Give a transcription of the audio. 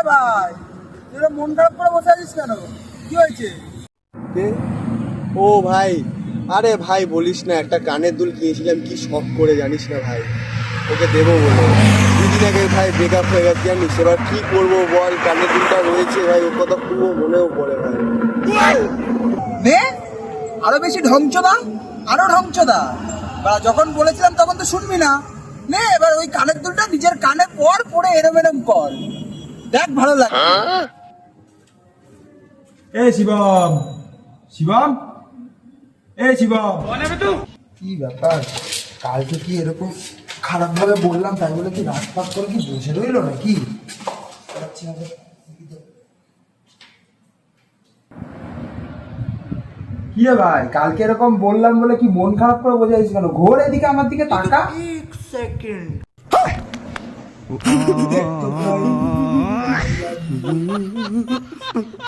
ভাই তুই মন খারাপ করে বসে আছিস কেন? কি হয়েছে? কে? ও ভাই, আরে ভাই বলিস না, একটা কানের দুল কিনেছিলাম, কি শখ করে জানিস না ভাই, ওকে দেবো বলে। দুদিন আগে ভাই ব্রেকআপ হয়ে গেছে জানিস, এবার কি করবো বল, কানের দুলটা রয়েছে ভাই, ওর কথা খুব মনেও পড়ে ভাই। নে আরো বেশি ঢংচদা, আরো ঢংচদা। যখন বলেছিলাম তখন তো শুনবি না। নে এবার ওই কানের দুলটা নিজের কানে পরে এরম এরম কর, দেখ ভালো লাগে। এ শিবম, শিবম, এ শিবম। কি ব্যাপার, কালকে কি এরকম খারাপ ভাবে বললাম তাই বলে কি রাত করে কি বসে রইলো নাকি? কি রে ভাই, কালকে এরকম বললাম বলে কি মন খারাপ করে বসে আছিস কেন? ঘোর এদিকে, আমার দিকে তাকা। এক সেকেন্ড।